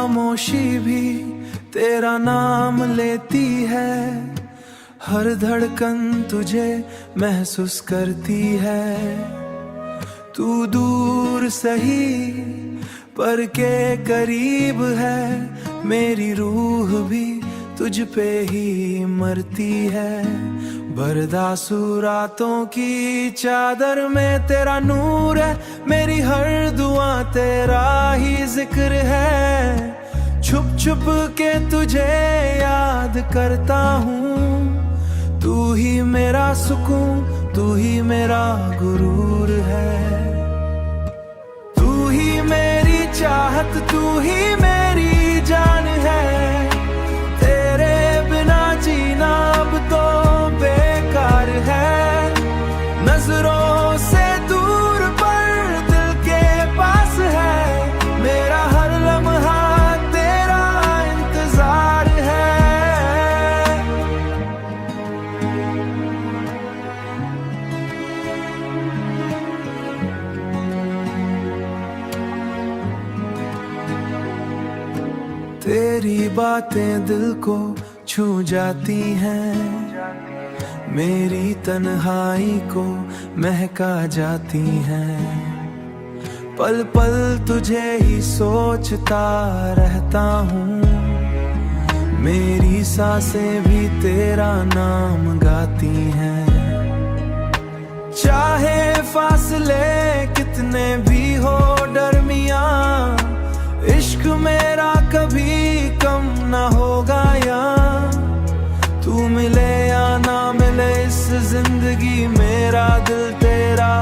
खामोशी भी तेरा नाम लेती है, हर धड़कन तुझे महसूस करती है। तू दूर सही पर के करीब है, मेरी रूह भी तुझ पे ही मरती है। बर्दासू रातों की चादर में तेरा नूर है, मेरी हर दुआ तेरा ही जिक्र है। छुप छुप के तुझे याद करता हूँ, तू ही मेरा सुकून, तू ही मेरा गुरूर है। तू ही मेरी चाहत, तू ही मेरी जान है, तेरे बिना जीना अब तो बेकार है। नजरों से दूर पर दिल के पास है, मेरा हर लम्हा तेरा इंतजार है। तेरी बातें दिल को छू जाती हैं, मेरी तन्हाई को महका जाती हैं। पल पल तुझे ही सोचता रहता हूँ, मेरी सांसें भी तेरा नाम गाती हैं। चाहे फासले कितने भी हो दरमियां, इश्क मेरा कभी कम ना होगा यार। तू मिले या ना मिले इस जिंदगी, मेरा दिल तेरा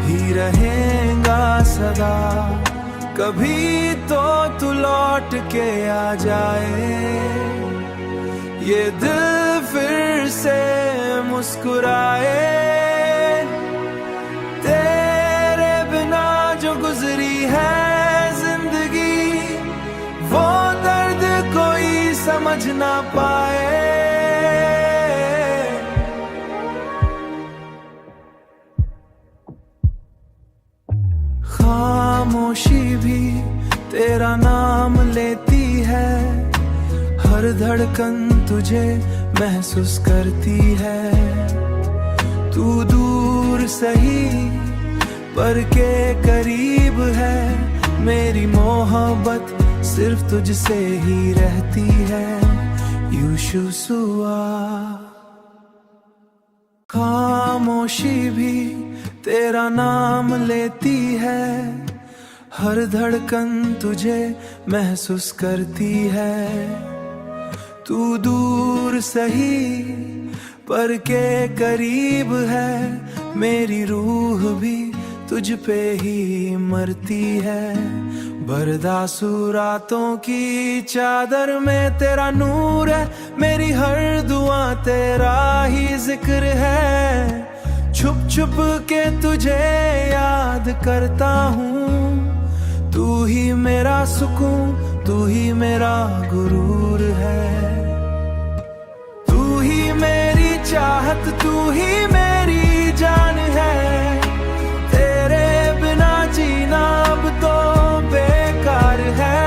ही रहेगा सदा। कभी तो तू लौट के आ जाए, ये दिल फिर से मुस्कुराए। तेरे बिना जो गुजरी है जिंदगी, वो दर्द कोई समझ ना पाए। खामोशी भी तेरा नाम लेती है, हर धड़कन तुझे महसूस करती है। तू दूर सही पर के करीब है, मेरी मोहब्बत सिर्फ तुझसे ही रहती है। यूशुआ खामोशी भी तेरा नाम लेती है, हर धड़कन तुझे महसूस करती है। तू दूर सही पर के करीब है, मेरी रूह भी तुझ पे ही मरती है। बर्दासू रातों की चादर में तेरा नूर है, मेरी हर दुआ तेरा ही जिक्र है। छुप छुप के तुझे याद करता हूँ, तू ही मेरा सुकून, तू ही मेरा गुरूर है। तू ही मेरी चाहत, तू ही मेरी जान है, तेरे बिना जीना अब तो बेकार है।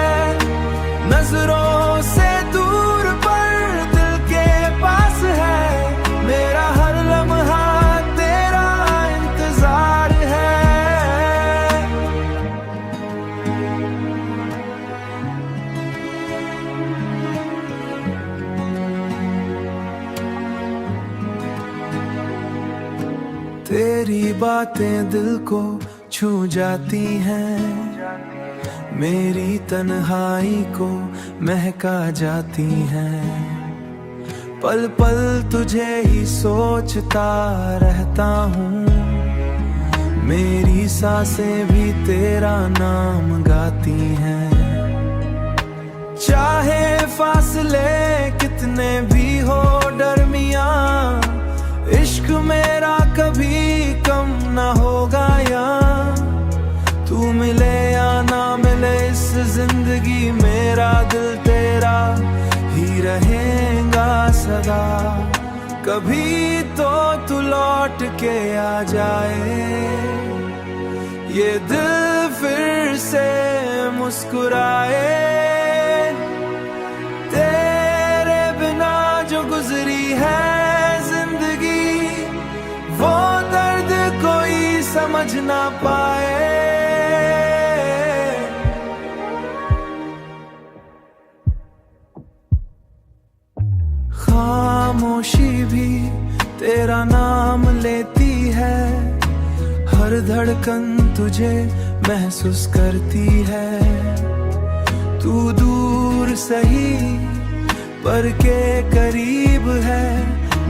नजरों से दूर पर दिल के पास है, मेरा हर लम्हा तेरा इंतजार है। तेरी बातें दिल को छू जाती हैं, मेरी तन्हाई को महका जाती हैं। पल पल तुझे ही सोचता रहता हूँ, मेरी सांसें भी तेरा नाम गाती हैं। चाहे फासले कितने भी हो दरमियां, इश्क मेरा कभी कम ना होगा यार। तू मिले या ना मिले इस जिंदगी, मेरा दिल तेरा ही रहेगा सदा। कभी तो तू लौट के आ जाए, ये दिल फिर से मुस्कुराए। समझ ना पाए। खामोशी भी तेरा नाम लेती है, हर धड़कन तुझे महसूस करती है। तू दूर सही पर के करीब है,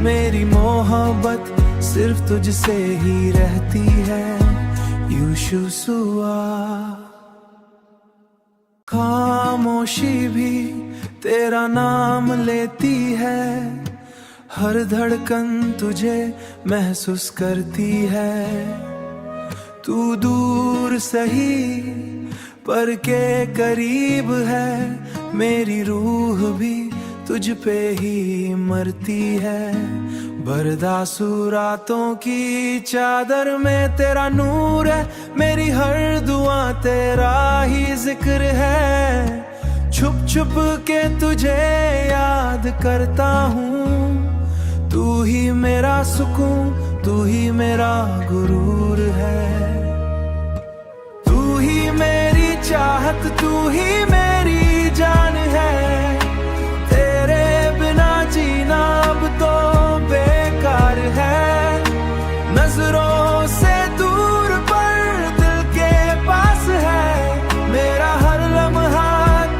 मेरी मोहब्बत सिर्फ तुझसे ही रहती है। यूशुआ खामोशी भी तेरा नाम लेती है, हर धड़कन तुझे महसूस करती है। तू दूर सही पर के करीब है, मेरी रूह भी तुझ पे ही मरती है। बर्दासू रातों की चादर में तेरा नूर है, मेरी हर दुआ तेरा ही जिक्र है। छुप छुप के तुझे याद करता हूँ, तू ही मेरा सुकून, तू ही मेरा गुरूर है। तू ही मेरी चाहत, तू ही मेरी जान है। तेरे बिना जीना अब तो बेकार है। नजरों से दूर पर दिल के पास है, मेरा हर लम्हा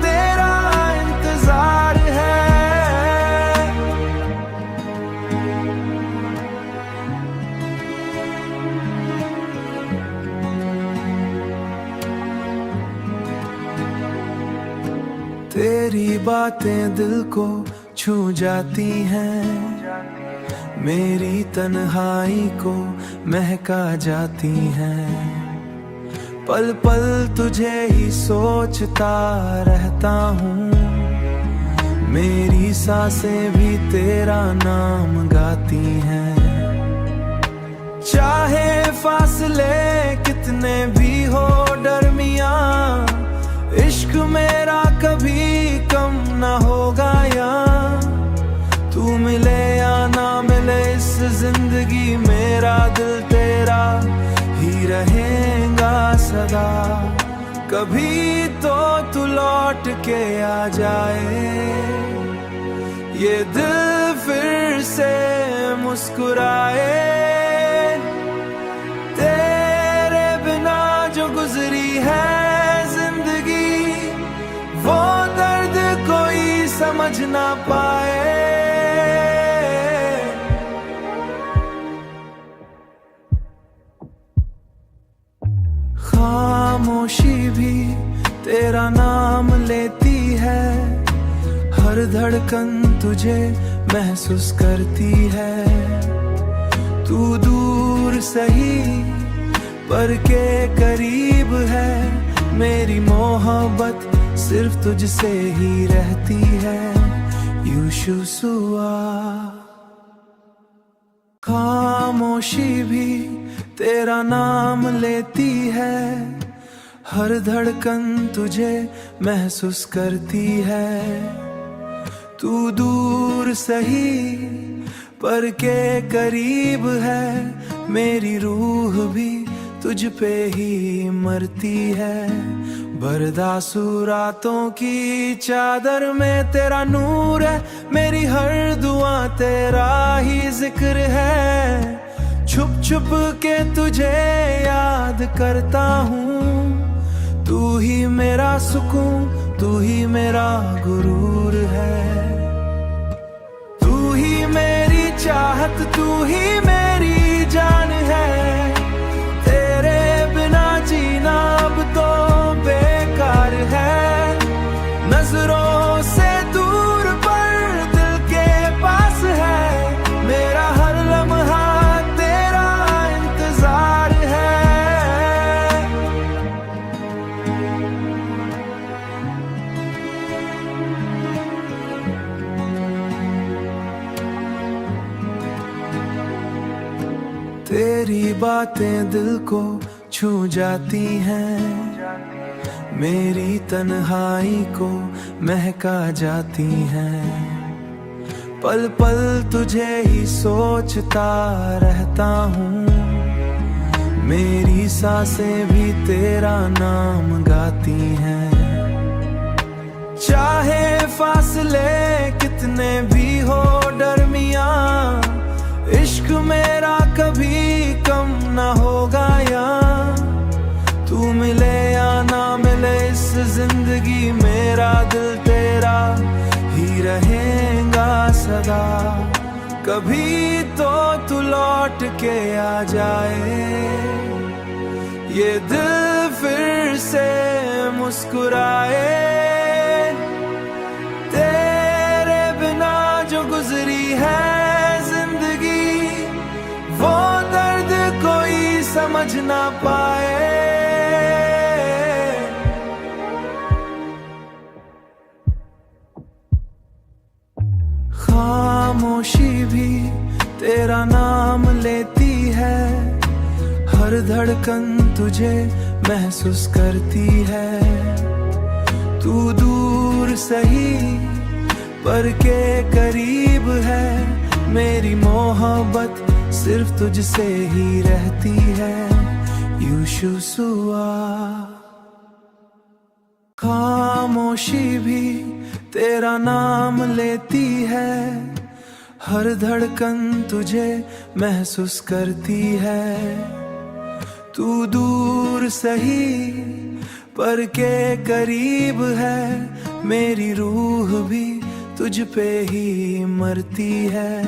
तेरा इंतजार है। तेरी बातें दिल को छू जाती हैं, मेरी तन्हाई को महका जाती हैं। पल पल तुझे ही सोचता रहता हूँ, मेरी सांसें भी तेरा नाम गाती हैं। चाहे फासले कितने भी हो दरमियां, इश्क मेरा कभी कम ना होगा यार। तू मिले या ना मिले इस जिंदगी, मेरा दिल तेरा ही रहेगा सदा। कभी तो तू लौट के आ जाए, ये दिल फिर से मुस्कुराए। तेरे बिना जो गुजरी है जिंदगी, वो दर्द कोई समझ ना पाए। खामोशी भी तेरा नाम लेती है, हर धड़कन तुझे महसूस करती है। तू दूर सही पर के करीब है, मेरी मोहब्बत सिर्फ तुझसे ही रहती है। यूशुआ खामोशी भी तेरा नाम लेती है, हर धड़कन तुझे महसूस करती है। तू दूर सही पर के करीब है, मेरी रूह भी तुझ पे ही मरती है। बर्दासू रातों की चादर में तेरा नूर है, मेरी हर दुआ तेरा ही जिक्र है। छुप छुप के तुझे याद करता हूँ, तू ही मेरा सुकून, तू ही मेरा गुरूर है। तू ही मेरी चाहत, तू ही मेरी जान है। तेरे बिना जीना अब तो बेकार है। नजरों से दूर पर दिल के पास है, मेरा हर लम्हा तेरा इंतजार है। तेरी बातें दिल को छू जाती हैं, मेरी तन्हाई को महका जाती हैं। पल पल तुझे ही सोचता रहता हूँ, मेरी सांसें भी तेरा नाम गाती हैं। चाहे फासले कितने भी हो दरमियां, इश्क मेरा कभी कम ना होगा यार। तू मिले या ना मिले इस जिंदगी, मेरा दिल तेरा ही रहेगा सदा। कभी तो तू लौट के आ जाए, ये दिल फिर से मुस्कुराए। तेरे बिना जो गुजरी है जिंदगी, वो दर्द कोई समझ ना पाए। खामोशी भी तेरा नाम लेती है, हर धड़कन तुझे महसूस करती है। तू दूर सही पर के करीब है, मेरी मोहब्बत सिर्फ तुझसे ही रहती है। यूशुआ खामोशी भी तेरा नाम लेती है, हर धड़कन तुझे महसूस करती है। तू दूर सही पर के करीब है, मेरी रूह भी तुझ पे ही मरती है।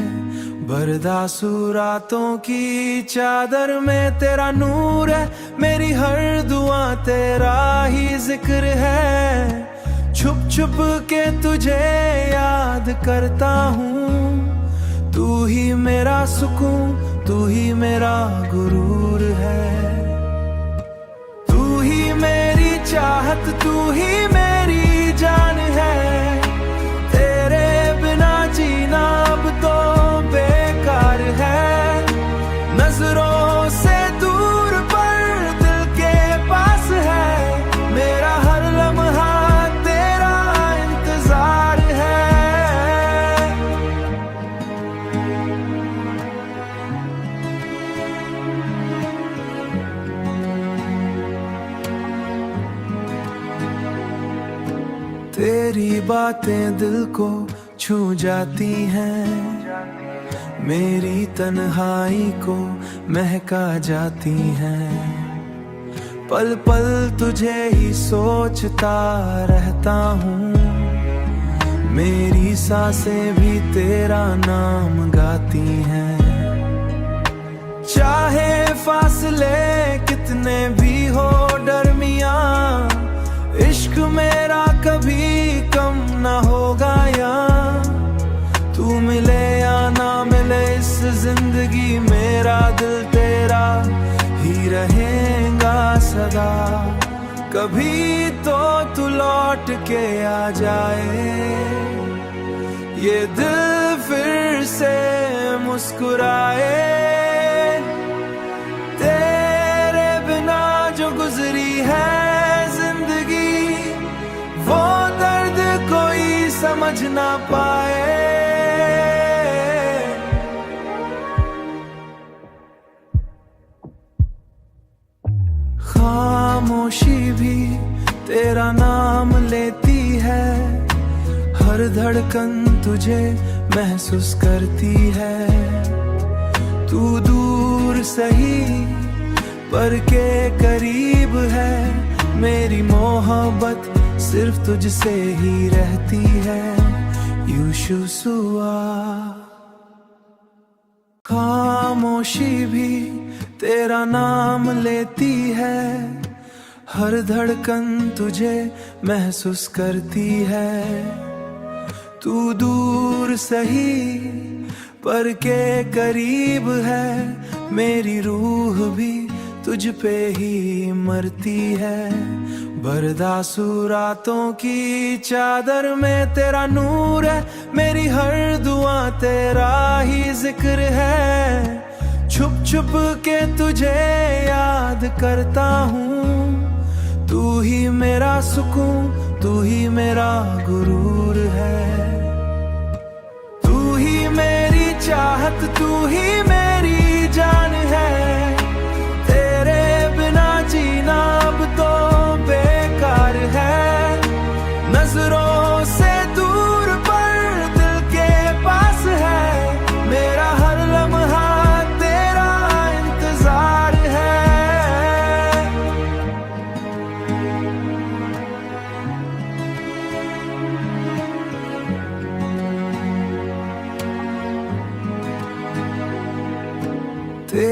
बर्दासू रातों की चादर में तेरा नूर है, मेरी हर दुआ तेरा ही जिक्र है। छुप छुप के तुझे याद करता हूँ, तू ही मेरा सुकून, तू ही मेरा गुरूर है। तू ही मेरी चाहत, तू ही मेरी जान है। तेरे बिना जीना अब तो बेकार है। नजरों से दूर पर दिल के पास है, मेरा हर लम्हा तेरा इंतजार है। तेरी बातें दिल को छू जाती हैं, मेरी तन्हाई को महका जाती हैं। पल पल तुझे ही सोचता रहता हूँ, मेरी सांसें भी तेरा नाम गाती हैं। चाहे फासले कितने भी हो दरमियां, इश्क मेरा कभी कम ना होगा यार। तू मिले या ना मिले इस जिंदगी, मेरा दिल तेरा ही रहेगा सदा। कभी तो तू लौट के आ जाए, ये दिल फिर से मुस्कुराए। तेरे बिना जो गुजरी है जिंदगी, वो दर्द कोई समझ ना पाए। खामोशी भी तेरा नाम लेती है, हर धड़कन तुझे महसूस करती है। तू दूर सही पर के करीब है, मेरी मोहब्बत सिर्फ तुझसे ही रहती है। यूशुआ खामोशी भी तेरा नाम लेती है, हर धड़कन तुझे महसूस करती है। तू दूर सही पर के करीब है, मेरी रूह भी तुझ पे ही मरती है। बर्दासू रातों की चादर में तेरा नूर है, मेरी हर दुआ तेरा ही जिक्र है। छुप छुप के तुझे याद करता हूँ, तू ही मेरा सुकून, तू ही मेरा गुरूर है। तू ही मेरी चाहत, तू ही मेरी जान है। तेरे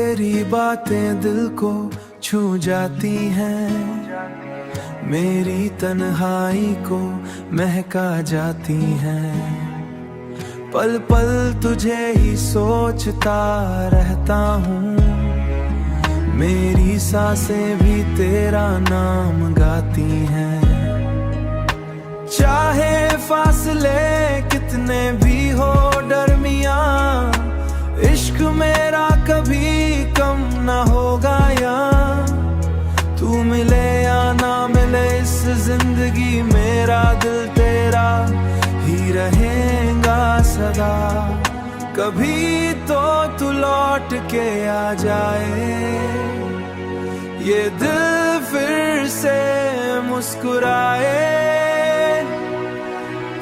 तेरी बातें दिल को छू जाती हैं, मेरी तन्हाई को महका जाती हैं। पल पल तुझे ही सोचता रहता हूँ, मेरी सांसें भी तेरा नाम गाती हैं। चाहे फासले कितने भी हो दरमियां, इश्क मेरा कभी कम ना होगा यार। तू मिले या ना मिले इस जिंदगी, मेरा दिल तेरा ही रहेगा सदा। कभी तो तू लौट के आ जाए, ये दिल फिर से मुस्कुराए।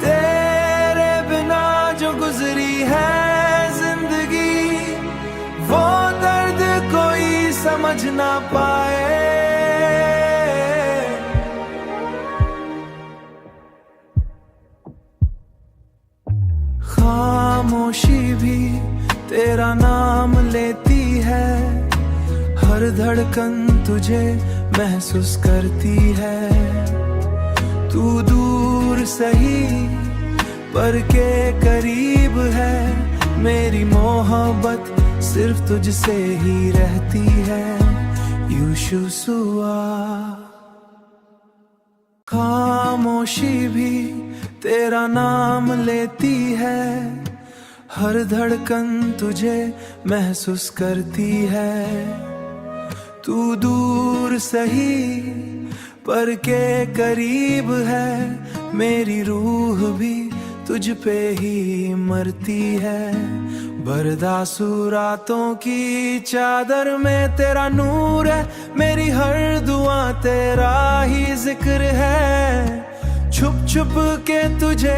तेरे बिना जो गुजरी है जिंदगी, वो दर्द कोई समझ ना पाए। खामोशी भी तेरा नाम लेती है, हर धड़कन तुझे महसूस करती है। तू दूर सही पर के करीब है, मेरी मोहब्बत सिर्फ तुझसे ही रहती है। यूशुआ खामोशी भी तेरा नाम लेती है, हर धड़कन तुझे महसूस करती है। तू दूर सही पर के करीब है, मेरी रूह भी तुझ पे ही मरती है। बर्दासू रातों की चादर में तेरा नूर है, मेरी हर दुआ तेरा ही जिक्र है। छुप छुप के तुझे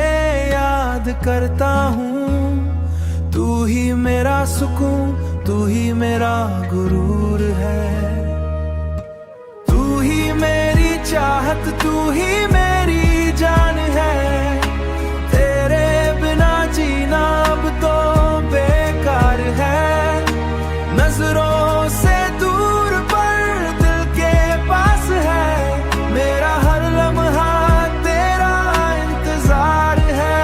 याद करता हूँ, तू ही मेरा सुकून, तू ही मेरा गुरूर है। तू ही मेरी चाहत, तू ही मेरी जान है। तेरे बिना जीना अब तो बेकार है। नजरों से दूर पर दिल के पास है, मेरा हर लम्हा तेरा इंतजार है।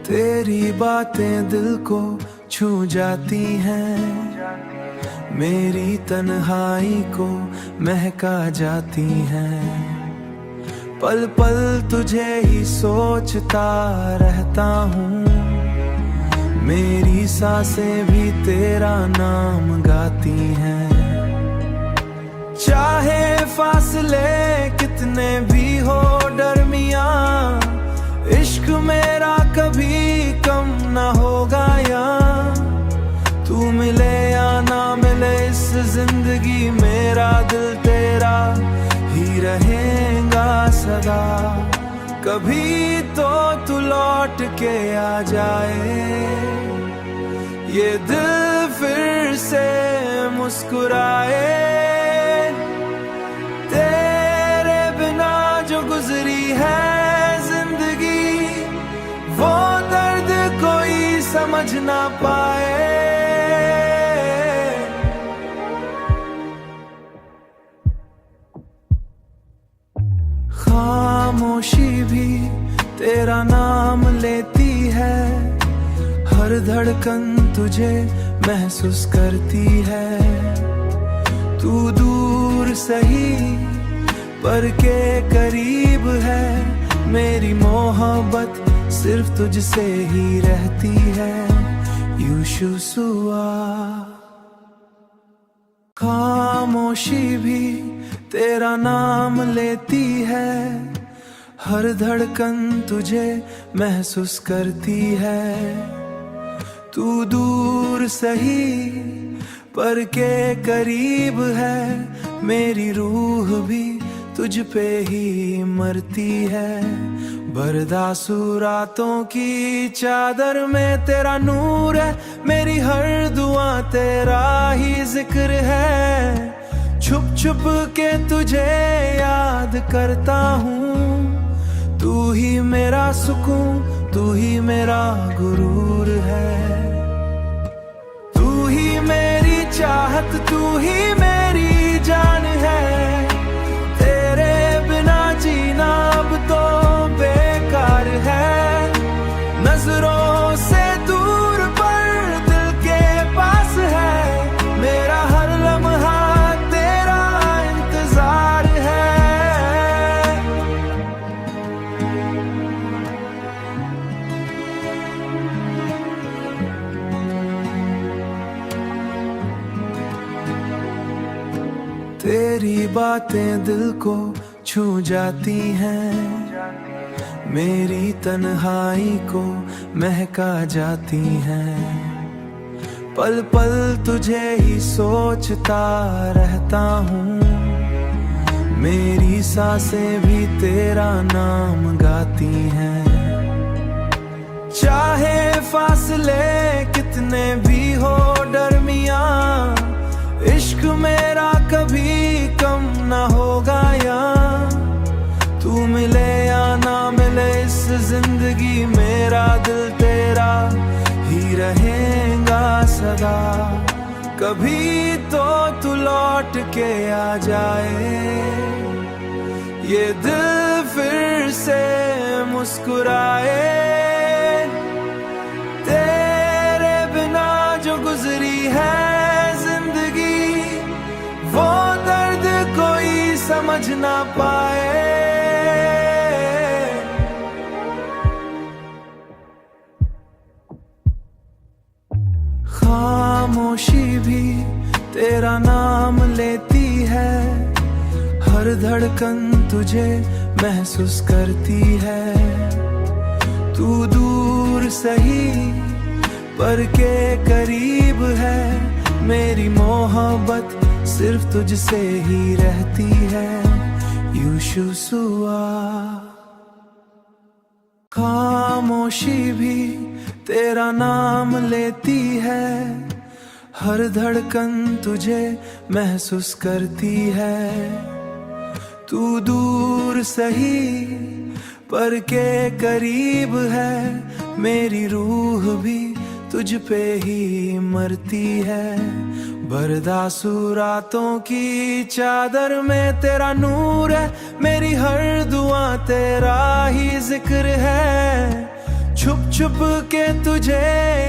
तेरी बातें दिल को छू जाती हैं, मेरी तन्हाई को महका जाती हैं। पल पल तुझे ही सोचता रहता हूँ, मेरी सांसें भी तेरा नाम गाती हैं। चाहे फासले कितने भी हो दरमियां, इश्क मेरा कभी कम ना होगा यार। तू मिले या ना मिले इस जिंदगी, मेरा दिल तेरा ही रहेगा सदा। कभी तो तू लौट के आ जाए, ये दिल फिर से मुस्कुराए। तेरे बिना जो गुजरी है जिंदगी, वो दर्द कोई समझ ना पाए। खामोशी भी तेरा नाम लेती है, हर धड़कन तुझे महसूस करती है। तू दूर सही पर के करीब है, मेरी मोहब्बत सिर्फ तुझसे ही रहती है। यूशुआ खामोशी भी तेरा नाम लेती है, हर धड़कन तुझे महसूस करती है। तू दूर सही पर के करीब है, मेरी रूह भी तुझ पे ही मरती है। बर्दासू रातों की चादर में तेरा नूर है, मेरी हर दुआ तेरा ही जिक्र है। छुप छुप के तुझे याद करता हूँ। तू ही मेरा सुकून, तू ही मेरा गुरूर है। तू ही मेरी चाहत, तू ही मेरी जान है। तेरे बिना जीना अब तो बेकार है। नजरों से दूर पर दिल के पास है। मेरा हर लम्हा तेरा इंतजार है। तेरी बातें दिल को छू जाती हैं। मेरी तन्हाई को महका जाती हैं। पल पल तुझे ही सोचता रहता हूँ। मेरी सांसें भी तेरा नाम गाती हैं। चाहे फासले कितने भी हो दरमियां, इश्क मेरा कभी कम ना होगा यार। तू मिले या ना मिले इस जिंदगी, मेरा दिल तेरा ही रहेगा सदा। कभी तो तू लौट के आ जाए, ये दिल फिर से मुस्कुराए। तेरे बिना जो गुजरी है जिंदगी, वो दर्द कोई समझ ना पाए। खामोशी भी तेरा नाम लेती है। हर धड़कन तुझे महसूस करती है। तू दूर सही पर के करीब है। मेरी मोहब्बत सिर्फ तुझसे ही रहती है। यूशुआ खामोशी भी तेरा नाम लेती है। हर धड़कन तुझे महसूस करती है। तू दूर सही पर के करीब है। मेरी रूह भी तुझ पे ही मरती है। बर्दासू रातों की चादर में तेरा नूर है। मेरी हर दुआ तेरा ही जिक्र है। छुप छुप के तुझे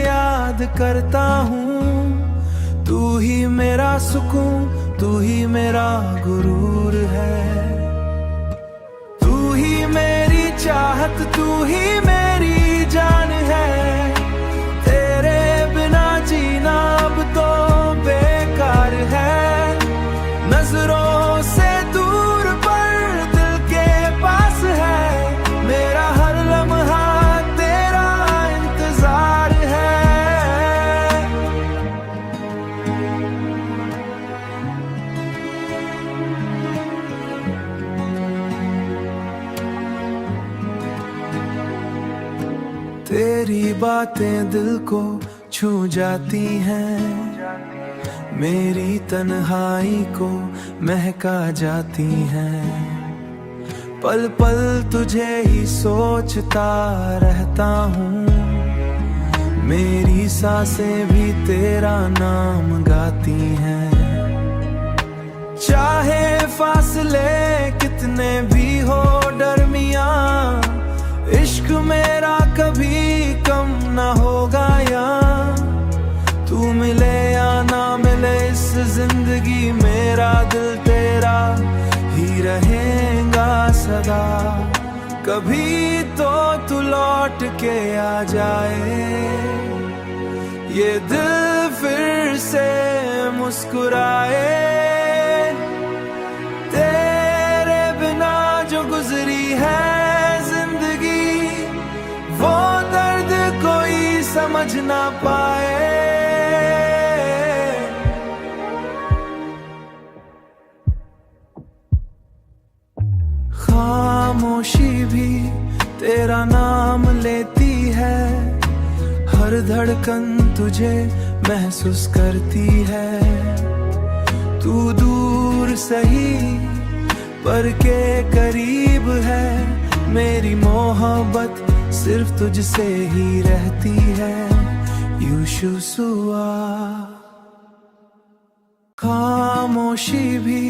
याद करता हूँ। तू ही मेरा सुकून, तू ही मेरा गुरूर है। तू ही मेरी चाहत, तू ही मेरी जान है। तेरे बिना जीना अब तो बेकार है। नजरों से दूर पर दिल के पास है। मेरा हर लम्हा तेरा इंतजार है। तेरी बातें दिल को छू जाती हैं। मेरी तन्हाई को महका जाती हैं। पल पल तुझे ही सोचता रहता हूँ। मेरी सांसें भी तेरा नाम गाती हैं। चाहे फासले कितने भी हो दरमियां, इश्क मेरा कभी कम ना होगा यार। तू मिले या ना मिले इस जिंदगी, मेरा दिल तेरा ही रहेगा सदा। कभी तो तू लौट के आ जाए, ये दिल फिर से मुस्कुराए। तेरे बिना जो गुजरी है जिंदगी, वो दर्द कोई समझ ना पाए। खामोशी भी तेरा नाम लेती है। हर धड़कन तुझे महसूस करती है। तू दूर दूर सही पर के करीब है, मेरी मोहब्बत सिर्फ तुझसे ही रहती है। यूशुआ खामोशी भी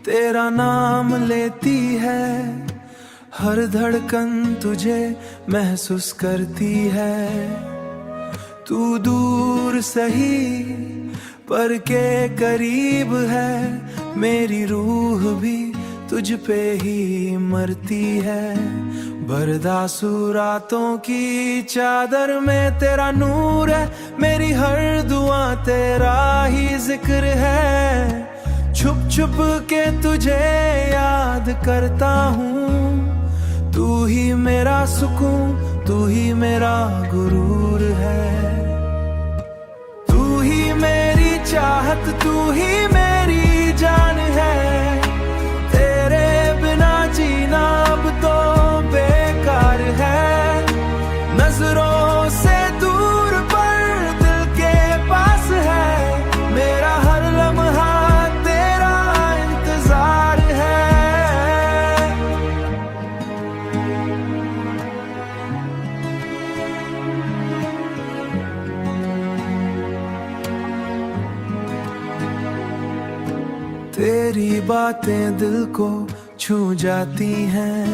तेरा नाम लेती है, हर धड़कन तुझे महसूस करती है। तू दूर सही पर के करीब है, मेरी रूह भी तुझ पे ही मरती है। बर्दासू रातों की चादर में तेरा नूर है, मेरी हर दुआ तेरा ही जिक्र है। छुप छुप के तुझे याद करता हूँ, तू ही मेरा सुकून, तू ही मेरा गुरूर है। तू ही मेरी चाहत, तू ही मेरी जान है, तेरे बिना जीना अब तो बेकार है। नजरों से दूर पर दिल के पास है, मेरा हर लम्हा तेरा इंतजार है। तेरी बातें दिल को छू जाती हैं,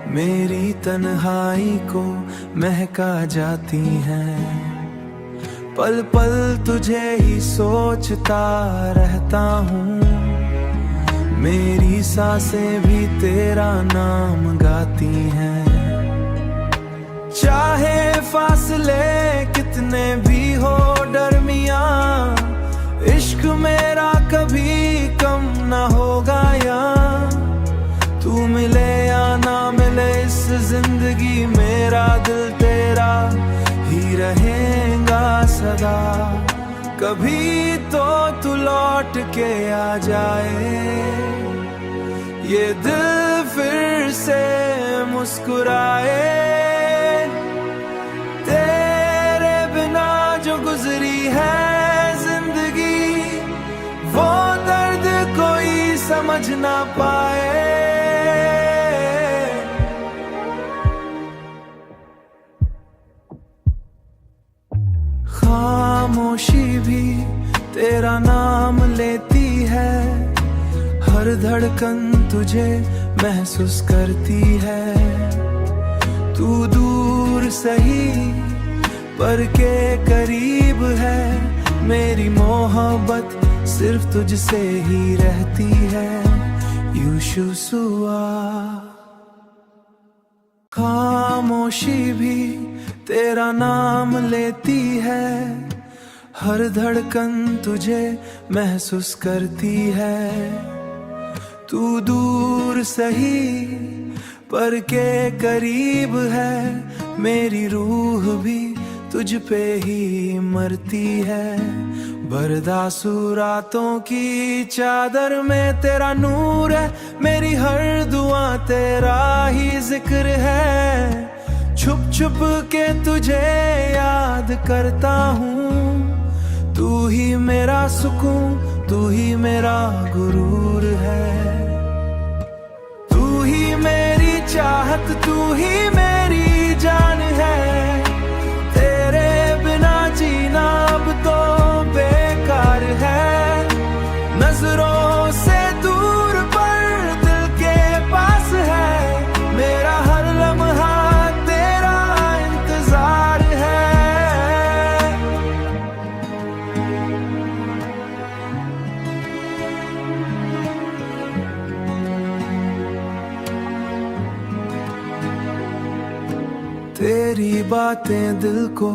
मेरी तन्हाई को महका जाती हैं। पल पल तुझे ही सोचता रहता हूँ, मेरी सांसें भी तेरा नाम गाती हैं। चाहे फासले कितने भी हो दरमियां, इश्क मेरा कभी कम ना होगा यहाँ। तू मिले या ना मिले इस जिंदगी, मेरा दिल तेरा ही रहेगा सदा। कभी तो तू लौट के आ जाए, ये दिल फिर से मुस्कुराए। तेरे बिना जो गुजरी है जिंदगी, वो दर्द कोई समझ ना पाए। खामोशी भी तेरा नाम लेती है, हर धड़कन तुझे महसूस करती है। तू दूर सही पर के करीब है, मेरी मोहब्बत सिर्फ तुझसे ही रहती है। यूशुआ खामोशी भी तेरा नाम लेती है, हर धड़कन तुझे महसूस करती है। तू दूर सही पर के करीब है, मेरी रूह भी तुझ पे ही मरती है। बर्दासू रातों की चादर में तेरा नूर है, मेरी हर दुआ तेरा ही जिक्र है। छुप छुप के तुझे याद करता हूँ, तू ही मेरा सुकून, तू ही मेरा गुरूर है। तू ही मेरी चाहत, तू ही मेरी जान है, तेरे बिना जीना अब तो बेकार है। नजरों से दूर पर दिल के पास है, मेरा हर लम्हा तेरा इंतजार है। तेरी बातें दिल को